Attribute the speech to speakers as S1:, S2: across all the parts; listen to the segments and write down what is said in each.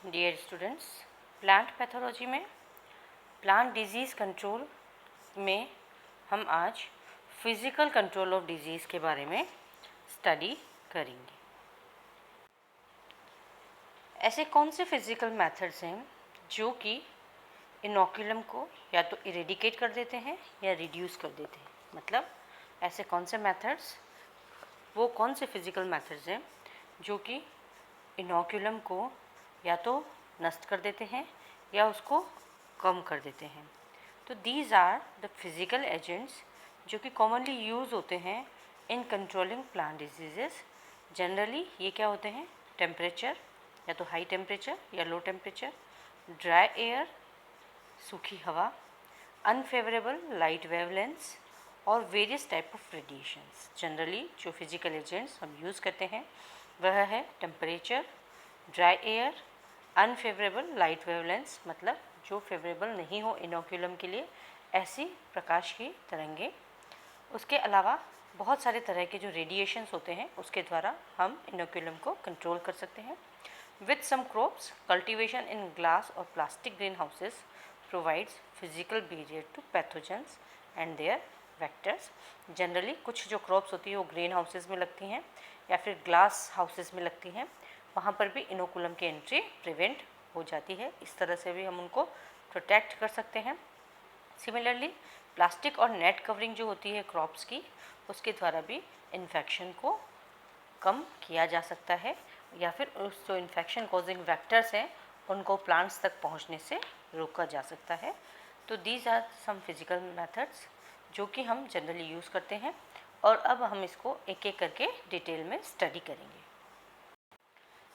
S1: Dear students, plant pathology में plant disease control में हम आज फिज़िकल कंट्रोल ऑफ डिजीज़ के बारे में स्टडी करेंगे। ऐसे कौन से फिज़िकल मेथड्स हैं जो कि इनोकुलम को या तो इरेडिकेट कर देते हैं या रिड्यूस कर देते हैं। मतलब ऐसे कौन से मेथड्स, वो कौन से फिज़िकल मेथड्स हैं जो कि इनोकुलम को या तो नष्ट कर देते हैं या उसको कम कर देते हैं। तो these are the physical agents जो कि कॉमनली यूज़ होते हैं in controlling plant diseases. Generally ये क्या होते हैं? टेम्परेचर, या तो हाई टेम्परेचर या लो टेम्परेचर, ड्राई एयर, सूखी हवा, अनफेवरेबल लाइट वेवलेंथ्स और various type of radiations. Generally जो फिज़िकल एजेंट्स हम यूज़ करते हैं वह है temperature, dry air, unfavourable light wavelengths, मतलब जो फेवरेबल नहीं हो इनोकुलम के लिए ऐसी प्रकाश की तरंगें। उसके अलावा बहुत सारे तरह के जो रेडिएशंस होते हैं उसके द्वारा हम इनोकुलम को कंट्रोल कर सकते हैं। With some crops, cultivation in glass और plastic green houses provides physical barrier to pathogens and their vectors. Generally कुछ जो क्रॉप्स होती है वो ग्रीन हाउसेस में लगती हैं या फिर ग्लास हाउसेस में लगती हैं, वहाँ पर भी इनोकुलम की एंट्री प्रिवेंट हो जाती है। इस तरह से भी हम उनको प्रोटेक्ट कर सकते हैं। सिमिलरली प्लास्टिक और नेट कवरिंग जो होती है क्रॉप्स की, उसके द्वारा भी इन्फेक्शन को कम किया जा सकता है या फिर उस जो इन्फेक्शन कॉजिंग वेक्टर्स हैं उनको प्लांट्स तक पहुंचने से रोका जा सकता है। तो these are some physical methods जो कि हम जनरली यूज़ करते हैं और अब हम इसको एक एक करके डिटेल में स्टडी करेंगे।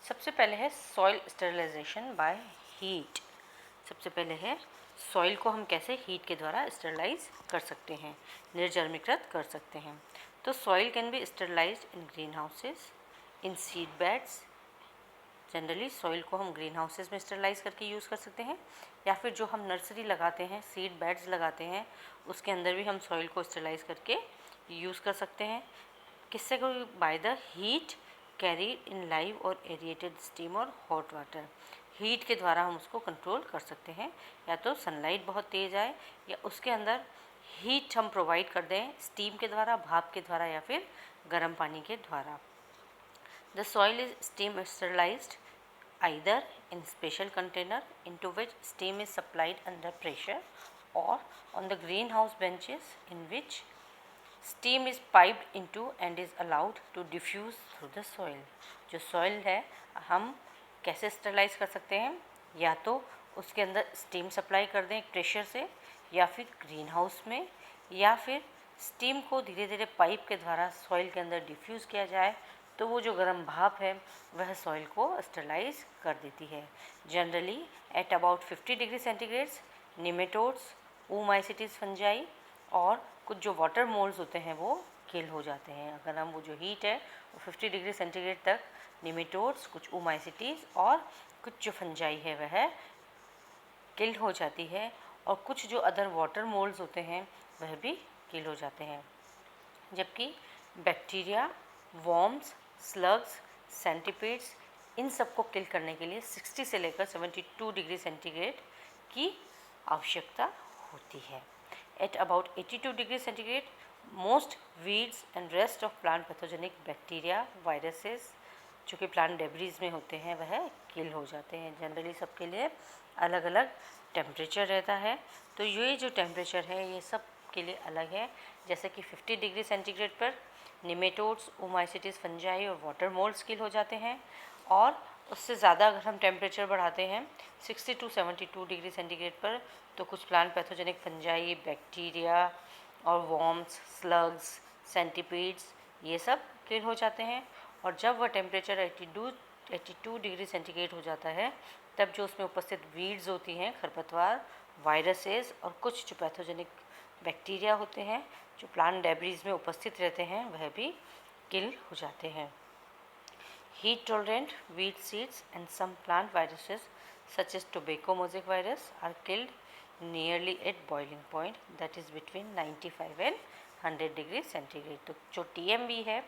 S1: सबसे पहले है सॉइल स्टरलाइजेशन बाय हीट। सबसे पहले है सॉइल को हम कैसे हीट के द्वारा स्टरलाइज कर सकते हैं, निर्जर्मीकृत कर सकते हैं। तो soil can be sterilised in green houses, in seed beds. Generally soil को हम ग्रीन हाउसेस में स्टरलाइज करके यूज़ कर सकते हैं या फिर जो हम नर्सरी लगाते हैं, सीड बेड्स लगाते हैं, उसके अंदर भी हम सॉइल को स्टरलाइज करके यूज़ कर सकते हैं। किससे? By the heat carried in live और एरिएटेड स्टीम और हॉट वाटर। हीट के द्वारा हम उसको कंट्रोल कर सकते हैं, या तो सनलाइट बहुत तेज़ आए या उसके अंदर हीट हम प्रोवाइड कर दें स्टीम के द्वारा, भाप के द्वारा या फिर गर्म पानी के द्वारा। The soil is steam sterilised either in special container into which steam is supplied under pressure or on the greenhouse benches in which steam is piped into and is allowed to diffuse through the soil। जो soil है हम कैसे sterilise कर सकते हैं? या तो उसके अंदर स्टीम सप्लाई कर दें प्रेशर से, या फिर ग्रीन हाउस में, या फिर स्टीम को धीरे धीरे पाइप के द्वारा सॉइल के अंदर डिफ्यूज़ किया जाए तो वो जो गर्म भाप है वह सॉइल को स्टरलाइज कर देती है। Generally at about 50 degree centigrades nematodes, oomycetes fungi और कुछ जो वाटर मोल्ड्स होते हैं वो किल हो जाते हैं। अगर हम वो जो हीट है वो 50 डिग्री सेंटीग्रेड तक निमेटोड्स, कुछ ओमाइसिटीज और कुछ जो फंजाई है वह किल हो जाती है, और कुछ जो अदर वाटर मोल्ड्स होते हैं वह भी किल हो जाते हैं। जबकि बैक्टीरिया, वॉर्म्स, स्लग्स, सेंटीपीड्स, इन सबको किल करने के लिए 60 से लेकर 72 डिग्री सेंटीग्रेड की आवश्यकता होती है। At about 82 degree centigrade most weeds and rest of plant pathogenic bacteria, viruses जो कि प्लांट डेब्रीज में होते हैं वह किल हो जाते हैं। जनरली सबके लिए अलग अलग टेम्परेचर रहता है, तो ये जो टेम्परेचर है ये सब के लिए अलग है। जैसे कि 50 डिग्री सेंटीग्रेड पर निमेटोड्स, ओमाइसिटीज फंजाई और वाटर मोल्ड्स किल हो जाते हैं, और उससे ज़्यादा अगर हम टेम्परेचर बढ़ाते हैं 60 टू 72 डिग्री सेंटीग्रेड पर तो कुछ प्लांट पैथोजेनिक फंजाई, बैक्टीरिया और वॉर्म्स, स्लग्स, सेंटीपीड्स ये सब किल हो जाते हैं। और जब वह टेम्परेचर 82 डिग्री सेंटीग्रेड हो जाता है तब जो उसमें उपस्थित वीड्स होती हैं, खरपतवार, वायरसेस और कुछ जो पैथोजेनिक बैक्टीरिया होते हैं जो प्लांट डेब्रीज में उपस्थित रहते हैं वह भी किल हो जाते हैं। Heat tolerant weed seeds and some plant viruses such as tobacco mosaic virus are killed nearly at boiling point, that is between 95 and 100 degree centigrade. तो जो TMV है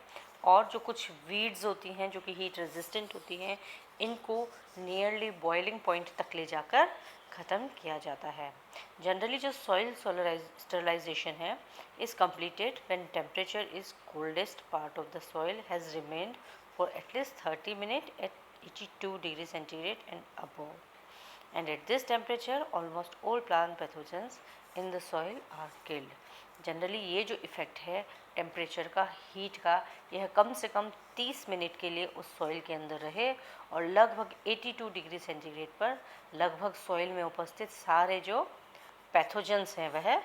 S1: और जो कुछ वीड्स होती हैं जो कि हीट रेजिस्टेंट होती हैं, इनको नियरली बॉइलिंग पॉइंट तक ले जाकर ख़त्म किया जाता है। जनरली जो सॉइल स्टरलाइजेशन है is completed when temperature is coldest part of the soil has remained for at least 30 minutes at 82 degree centigrade and above. And at this temperature almost all plant pathogens in the soil are killed. Generally ये जो effect है temperature का, heat का, यह कम से कम 30 minute के लिए उस सॉइल के अंदर रहे और लगभग 82 डिग्री सेंटीग्रेड पर लगभग सॉइल में उपस्थित सारे जो पैथोजेंस हैं वह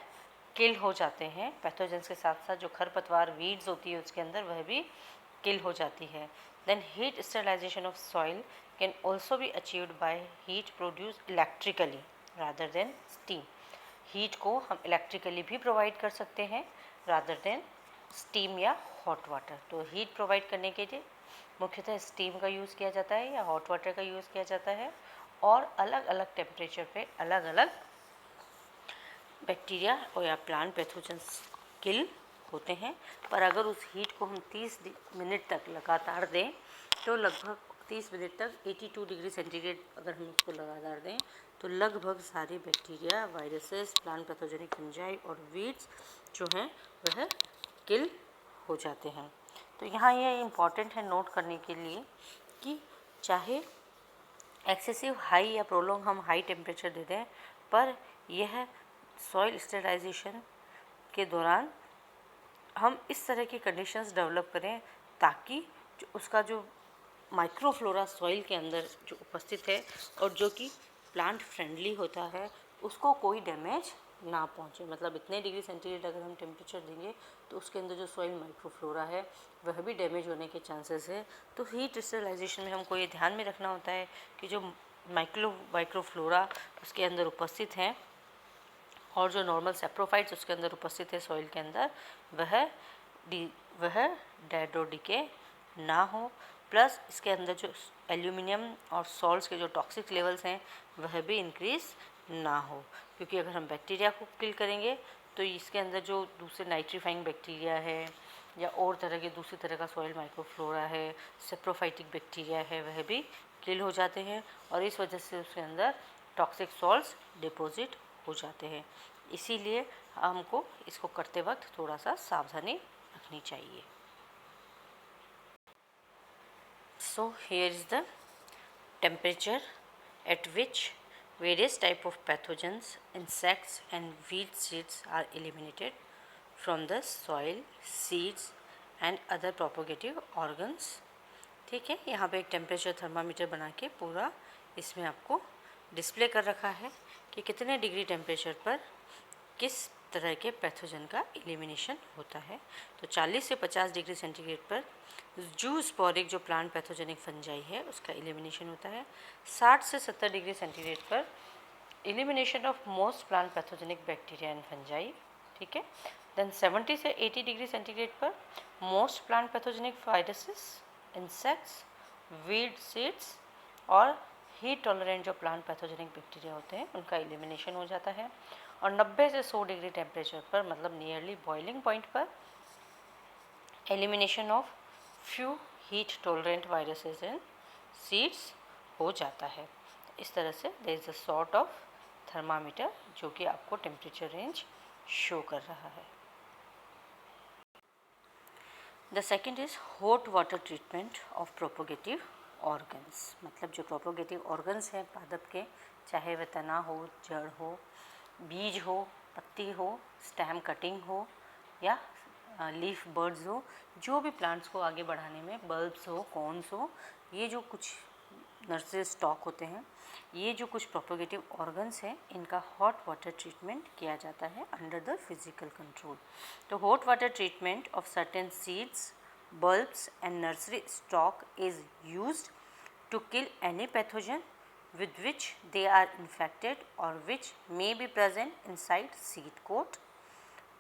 S1: किल हो जाते हैं। पैथोजेंस के साथ साथ जो खरपतवार वीड्स होती है उसके अंदर वह भी किल हो जाती है। Then heat sterilization of soil can also be achieved by heat produce electrically rather than steam. Heat को हम इलेक्ट्रिकली भी प्रोवाइड कर सकते हैं रादर देन स्टीम या हॉट वाटर। तो हीट प्रोवाइड करने के लिए मुख्यतः स्टीम का यूज़ किया जाता है या हॉट वाटर का यूज़ किया जाता है और अलग अलग टेम्परेचर पे अलग अलग बैक्टीरिया और या प्लांट पैथोजेंस किल होते हैं। पर अगर उस हीट को हम 30 मिनट तक लगातार दें तो लगभग 30 मिनट तक 82 डिग्री सेंटीग्रेड अगर हम उसको लगातार दें तो लगभग सारे bacteria, viruses, plant pathogenic fungi और वीड्स जो हैं वह किल हो जाते हैं। तो यहाँ ये इम्पॉर्टेंट है नोट करने के लिए कि चाहे एक्सेसिव हाई या प्रोलॉन्ग हम हाई टेम्परेचर दे दें, पर यह सॉइल स्टेरिलाइजेशन के दौरान हम इस तरह की कंडीशंस डेवलप करें ताकि जो उसका जो माइक्रोफ्लोरा सॉइल के अंदर जो उपस्थित है और जो कि प्लांट फ्रेंडली होता है उसको कोई डैमेज ना पहुंचे। मतलब इतने डिग्री सेंटीग्रेड अगर हम टेम्परेचर देंगे तो उसके अंदर जो सॉइल माइक्रोफ्लोरा है वह भी डैमेज होने के चांसेस है। तो हीट स्टेरिलाइजेशन में हमको ये ध्यान में रखना होता है कि जो माइक्रोफ्लोरा उसके अंदर उपस्थित हैं और जो नॉर्मल सेप्रोफाइट्स उसके अंदर उपस्थित है सॉइल के अंदर वह डेड और डिके ना हो, प्लस इसके अंदर जो एल्यूमिनियम और सॉल्ट्स के जो टॉक्सिक लेवल्स हैं वह भी इंक्रीज़ ना हो। क्योंकि अगर हम बैक्टीरिया को किल करेंगे तो इसके अंदर जो दूसरे नाइट्रीफाइंग बैक्टीरिया है या और तरह के दूसरी तरह का सॉइल माइक्रोफ्लोरा है, सेप्रोफाइटिक बैक्टीरिया है, वह भी किल हो जाते हैं और इस वजह से उसके अंदर टॉक्सिक सॉल्ट्स डिपॉजिट हो जाते हैं। इसीलिए हमको इसको करते वक्त थोड़ा सा सावधानी रखनी चाहिए। So here is the temperature at which various type of pathogens, insects and weed seeds are eliminated from the soil, seeds and other propagative organs। ठीक है, यहाँ पे एक टेम्परेचर थर्मामीटर बना के पूरा इसमें आपको डिस्प्ले कर रखा है कि कितने डिग्री टेम्परेचर पर किस तरह के पैथोजन का एलिमिनेशन होता है। तो 40 से 50 डिग्री सेंटीग्रेड पर जूस्पोरिक जो प्लांट पैथोजेनिक फंजाई है उसका एलिमिनेशन होता है। 60 से 70 डिग्री सेंटीग्रेड पर elimination of most plant pathogenic bacteria and fungi. ठीक है, देन 70 से 80 डिग्री सेंटीग्रेड पर most plant pathogenic viruses, insects, weed seeds और हीट टॉलरेंट जो प्लांट पैथोजेनिक बैक्टीरिया होते हैं उनका एलिमिनेशन हो जाता है। और 90 से 100 डिग्री टेम्परेचर पर मतलब नियरली बॉइलिंग पॉइंट पर elimination of few heat tolerant viruses and seeds हो जाता है। इस तरह से there is a sort of thermometer जो कि आपको टेम्परेचर रेंज शो कर रहा है। The second is hot water treatment of propagative organs. मतलब जो प्रोपोगेटिव ऑर्गन्स हैं पादप के, चाहे वह तना हो, जड़ हो, बीज हो, पत्ती हो, स्टेम कटिंग हो या लीफ बर्ड्स हो, जो भी प्लांट्स को आगे बढ़ाने में, बल्ब्स हो, कॉर्न्स हो, ये जो कुछ नर्सरी स्टॉक होते हैं, ये जो कुछ प्रोपोगेटिव ऑर्गन्स हैं इनका हॉट वाटर ट्रीटमेंट किया जाता है अंडर द फिजिकल कंट्रोल। तो hot water treatment of certain seeds, bulbs and nursery stock is used to kill any pathogen with which they are infected or which may be present inside seed coat,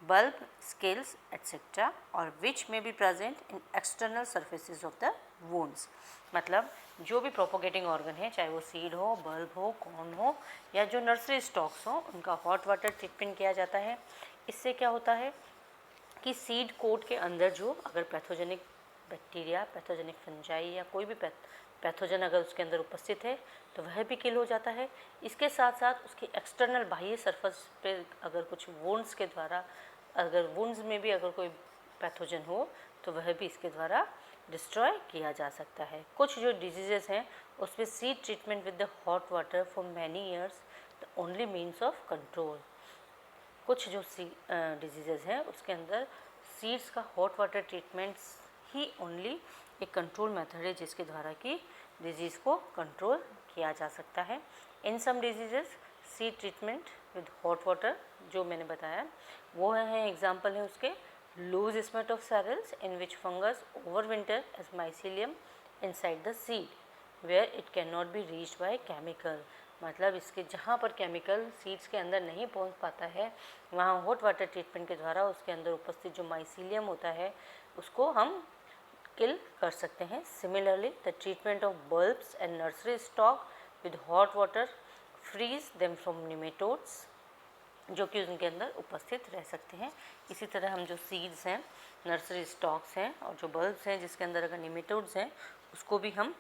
S1: bulb, scales etc. or which may be present in external surfaces of the wounds। मतलब जो भी propagating organ है, चाहे वो seed हो, bulb हो, corn हो या जो नर्सरी स्टॉक्स हो, उनका हॉट वाटर ट्रीटमेंट किया जाता है। इससे क्या होता है कि सीड कोट के अंदर जो अगर पैथोजेनिक बैक्टीरिया, पैथोजेनिक फंजाई या कोई भी पैथोजन अगर उसके अंदर उपस्थित है तो वह भी किल हो जाता है। इसके साथ साथ उसकी एक्सटर्नल बाह्य सरफेस पे अगर कुछ वुंड्स के द्वारा, अगर वुंड्स में भी अगर कोई पैथोजन हो तो वह भी इसके द्वारा डिस्ट्रॉय किया जा सकता है। कुछ जो डिजीज़ेस हैं उसमें seed treatment with the hot water for many years the only means of control. कुछ जो डिजीज़ेस हैं उसके अंदर सीड्स का हॉट वाटर ट्रीटमेंट्स ही ओनली एक कंट्रोल मेथड है जिसके द्वारा कि डिजीज़ को कंट्रोल किया जा सकता है। In some diseases seed treatment with hot water जो मैंने बताया वो है, एग्जाम्पल है उसके loose smut of cereals in which fungus over winter as mycelium inside the seed where it can not be reached by chemical. मतलब इसके जहाँ पर केमिकल सीड्स के अंदर नहीं पहुँच पाता है वहाँ हॉट वाटर ट्रीटमेंट के द्वारा उसके अंदर उपस्थित जो माइसीलियम होता है उसको हम किल कर सकते हैं। Similarly the treatment of bulbs and nursery stock with hot water frees them from nematodes जो कि उनके अंदर उपस्थित रह सकते हैं। इसी तरह हम जो सीड्स हैं, नर्सरी स्टॉक्स हैं और जो बल्ब्स हैं जिसके अंदर अगर निमेटोड्स हैं उसको भी हम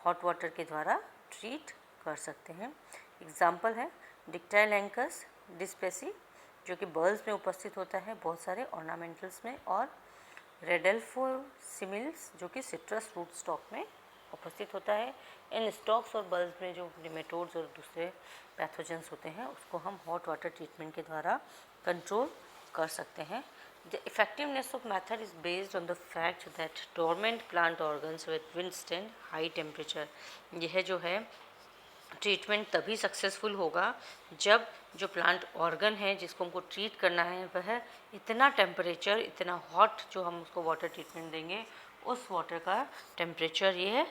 S1: हॉट वाटर के द्वारा ट्रीट कर सकते हैं। एग्जाम्पल है डिक्टाइलैंकस डिस्पेसी जो कि बल्ब्स में उपस्थित होता है बहुत सारे ऑर्नामेंटल्स में, और रेडल्फोसिमिल्स जो कि सिट्रस फ्रूट स्टॉक में उपस्थित होता है। इन स्टॉक्स और बल्ब्स में जो निमेटोड्स और दूसरे पैथोजेंस होते हैं उसको हम हॉट वाटर ट्रीटमेंट के द्वारा कंट्रोल कर सकते हैं। The effectiveness of method is based on the fact that dormant plant organs with withstand high temperature. यह जो है ट्रीटमेंट तभी सक्सेसफुल होगा जब जो प्लांट ऑर्गन है जिसको हमको ट्रीट करना है वह इतना टेम्परेचर, इतना हॉट जो हम उसको वाटर ट्रीटमेंट देंगे उस वाटर का टेम्परेचर ये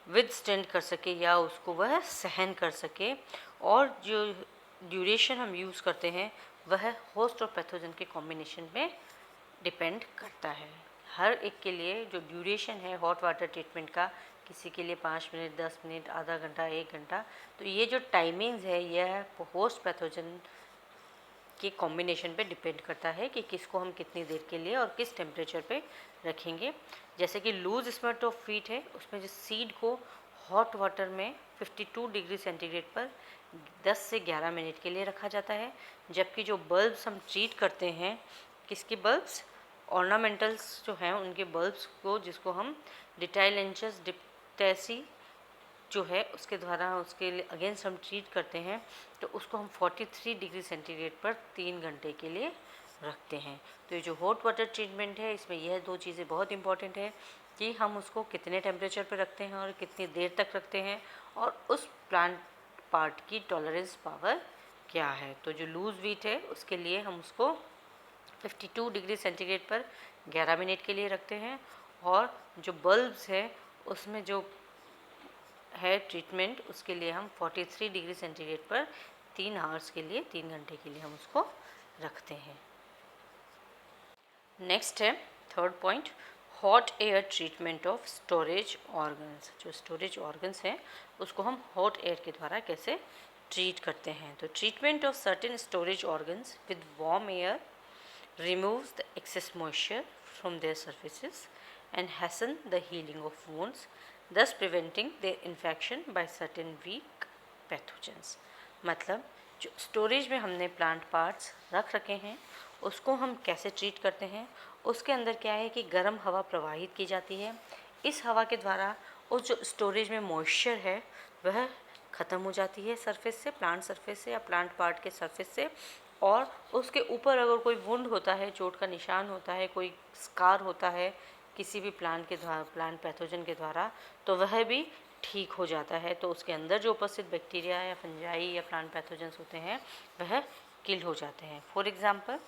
S1: विदस्टैंड कर सके या उसको वह सहन कर सके। और जो ड्यूरेशन हम यूज़ करते हैं वह होस्ट और पैथोजन के कॉम्बिनेशन में डिपेंड करता है। हर एक के लिए जो ड्यूरेशन है हॉट वाटर ट्रीटमेंट का, किसी के लिए 5 मिनट, 10 मिनट, आधा घंटा, 1 घंटा, तो ये जो टाइमिंग्स है यह होस्ट पैथोजन के कॉम्बिनेशन पे डिपेंड करता है कि किसको हम कितनी देर के लिए और किस टेम्परेचर पे रखेंगे। जैसे कि लूज स्मेट ऑफ फीट है उसमें जो सीड को हॉट वाटर में 52 डिग्री सेंटीग्रेड पर 10 से 11 मिनट के लिए रखा जाता है, जबकि जो बल्ब्स हम ट्रीट करते हैं, किसके बल्ब्स, ऑर्नामेंटल्स जो हैं उनके बल्ब्स को, जिसको हम डिटाइलेंचस डिप्टेसी जो है उसके द्वारा उसके अगेंस्ट हम ट्रीट करते हैं, तो उसको हम 43 डिग्री सेंटीग्रेड पर 3 घंटे के लिए रखते हैं। तो ये जो हॉट वाटर ट्रीटमेंट है इसमें यह दो चीज़ें बहुत इंपॉर्टेंट है कि हम उसको कितने टेम्परेचर पर रखते हैं और कितनी देर तक रखते हैं और उस प्लांट पार्ट की टॉलरेंस पावर क्या है। तो जो लूज वीट है उसके लिए हम उसको 52 डिग्री सेंटीग्रेड पर 11 मिनट के लिए रखते हैं, और जो बल्ब्स है उसमें जो है ट्रीटमेंट उसके लिए हम 43 डिग्री सेंटीग्रेड पर 3 आवर्स के लिए, 3 घंटे के लिए हम उसको रखते हैं। नेक्स्ट है third point, hot air treatment of storage organs. जो स्टोरेज ऑर्गन्स हैं उसको हम हॉट एयर के द्वारा कैसे ट्रीट करते हैं। तो treatment of certain storage organs with warm air removes the excess moisture from their surfaces and hasten the healing of wounds, thus preventing their infection by certain weak pathogens। मतलब जो storage में हमने plant parts रख रखे हैं उसको हम कैसे ट्रीट करते हैं, उसके अंदर क्या है कि गर्म हवा प्रवाहित की जाती है। इस हवा के द्वारा उस जो स्टोरेज में मॉइस्चर है वह ख़त्म हो जाती है सरफेस से, प्लांट सरफेस से या प्लांट पार्ट के सरफेस से, और उसके ऊपर अगर कोई वुंड होता है, चोट का निशान होता है, कोई स्कार होता है किसी भी प्लांट के द्वारा, प्लांट पैथोजन के द्वारा, तो वह भी ठीक हो जाता है। तो उसके अंदर जो उपस्थित बैक्टीरिया या फंजाई या प्लांट पैथोजेंस होते हैं वह किल हो जाते हैं। For example,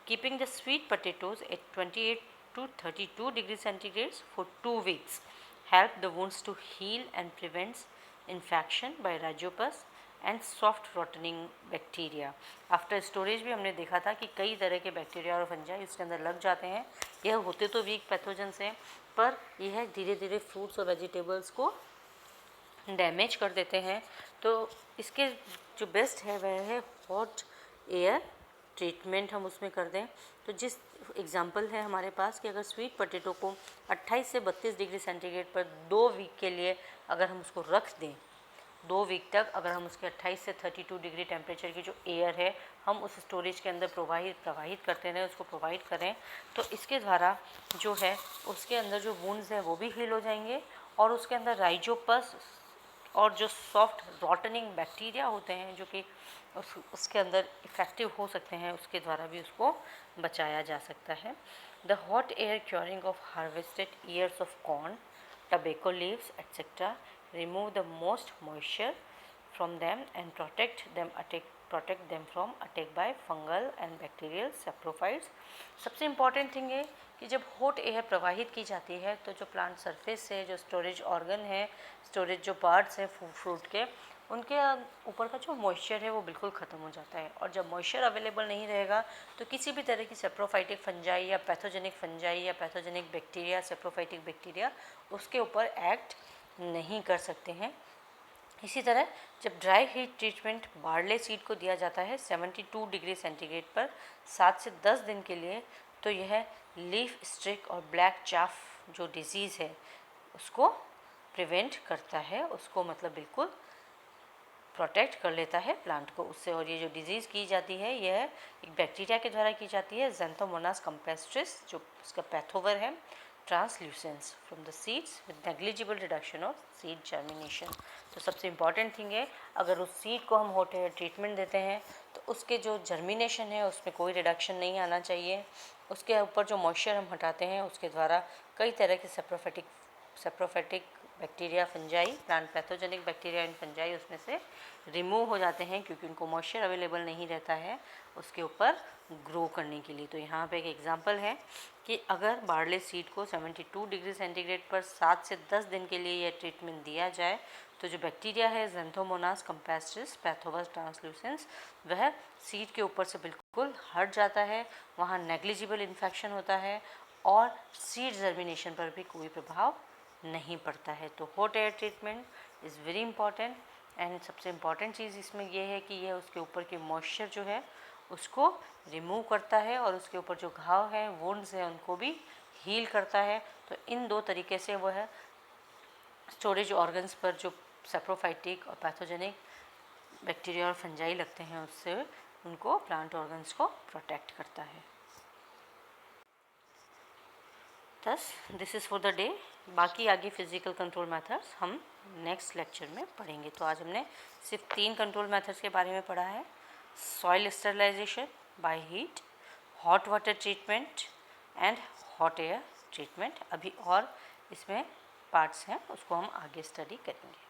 S1: keeping the sweet potatoes at 28 to 32 degree centigrade for 2 weeks help the wounds to heal and prevents infection by rhizospus and soft rotting bacteria. After storage भी हमने देखा था कि कई तरह के बैक्टीरिया और फंजाई उसके अंदर लग जाते हैं। यह होते तो वीक पैथोजेंस हैं पर यह धीरे धीरे फ्रूट्स और वेजिटेबल्स को डैमेज कर देते हैं। तो इसके जो बेस्ट है वह है हॉट एयर ट्रीटमेंट हम उसमें कर दें। तो जिस एग्जांपल है हमारे पास कि अगर स्वीट पोटैटो को 28 से 32 डिग्री सेंटीग्रेड पर 2 वीक के लिए अगर हम उसको रख दें, 2 वीक तक अगर हम उसके 28 से 32 डिग्री टेम्परेचर की जो एयर है हम उस स्टोरेज के अंदर प्रवाहित करते रहें, उसको प्रोवाइड करें, तो इसके द्वारा जो है उसके अंदर जो वुंड्स हैं वो भी हील हो जाएंगे और उसके अंदर राइजोपस और जो सॉफ्ट रॉटनिंग बैक्टीरिया होते हैं जो कि उसके अंदर इफ़ेक्टिव हो सकते हैं, उसके द्वारा भी उसको बचाया जा सकता है। The hot air curing of harvested years of corn, tobacco leaves, etc. remove the most moisture from them and protect them from attack by fungal and bacterial saprophytes. सबसे इम्पॉर्टेंट थिंग है कि जब हॉट एयर प्रवाहित की जाती है तो जो प्लांट सरफेस से जो स्टोरेज ऑर्गन है, स्टोरेज जो पार्ट्स हैं फ्रूट के, उनके ऊपर का जो मॉइस्चर है वो बिल्कुल ख़त्म हो जाता है। और जब मॉइस्चर अवेलेबल नहीं रहेगा तो किसी भी तरह की सेप्रोफाइटिक फंजाई या पैथोजेनिक बैक्टीरिया, सेप्रोफाइटिक बैक्टीरिया उसके ऊपर एक्ट नहीं कर सकते हैं। इसी तरह जब dry heat treatment barley seed को दिया जाता है 72 डिग्री सेंटीग्रेड पर 7 से 10 दिन के लिए, तो यह लीफ स्ट्रिक और ब्लैक चाफ जो डिजीज़ है उसको प्रिवेंट करता है, उसको मतलब बिल्कुल प्रोटेक्ट कर लेता है प्लांट को उससे। और ये जो डिजीज़ की जाती है यह एक बैक्टीरिया के द्वारा की जाती है, ज़ैंथोमोनास कैम्पेस्ट्रिस, जो उसका पैथोवर है, translucence from the seeds with negligible reduction of seed germination. तो सबसे इम्पॉर्टेंट थिंग है, अगर उस सीड को हम हॉट एयर ट्रीटमेंट देते हैं तो उसके जो जर्मिनेशन है उसमें कोई रिडक्शन नहीं आना चाहिए। उसके ऊपर जो मॉइस्चर हम हटाते हैं उसके द्वारा कई तरह के saprophytic bacteria, fungi, plant pathogenic bacteria and fungi उसमें से रिमूव हो जाते हैं क्योंकि उनको मॉइस्चर अवेलेबल नहीं रहता है उसके ऊपर ग्रो करने के लिए। तो यहाँ पे एक एग्जांपल है कि अगर बार्ले सीड को 72 डिग्री सेंटीग्रेड पर 7 से 10 दिन के लिए यह ट्रीटमेंट दिया जाए तो जो बैक्टीरिया है ज़ैंथोमोनास कैम्पेस्ट्रिस पैथोवस ट्रांसल्यूसेंस वह सीड के ऊपर से बिल्कुल हट जाता है, वहाँ नेग्लिजिबल इन्फेक्शन होता है और सीड जर्मिनेशन पर भी कोई प्रभाव नहीं पड़ता है। तो hot air treatment is very important and सबसे इम्पॉर्टेंट चीज़ इसमें यह है कि यह उसके ऊपर के मॉइस्चर जो है उसको रिमूव करता है और उसके ऊपर जो घाव है, वुंड्स हैं, उनको भी हील करता है। तो इन दो तरीके से वह स्टोरेज ऑर्गन्स पर जो सेप्रोफाइटिक और पैथोजेनिक बैक्टीरिया और फंजाई लगते हैं उससे उनको, प्लांट ऑर्गन्स को प्रोटेक्ट करता है। Thus this is for the day. बाकी आगे फिज़िकल कंट्रोल मेथड्स हम नेक्स्ट लेक्चर में पढ़ेंगे। तो आज हमने सिर्फ 3 कंट्रोल मेथड्स के बारे में पढ़ा है, soil sterilization by heat, hot water treatment and hot air treatment. अभी और इसमें पार्ट्स हैं उसको हम आगे स्टडी करेंगे।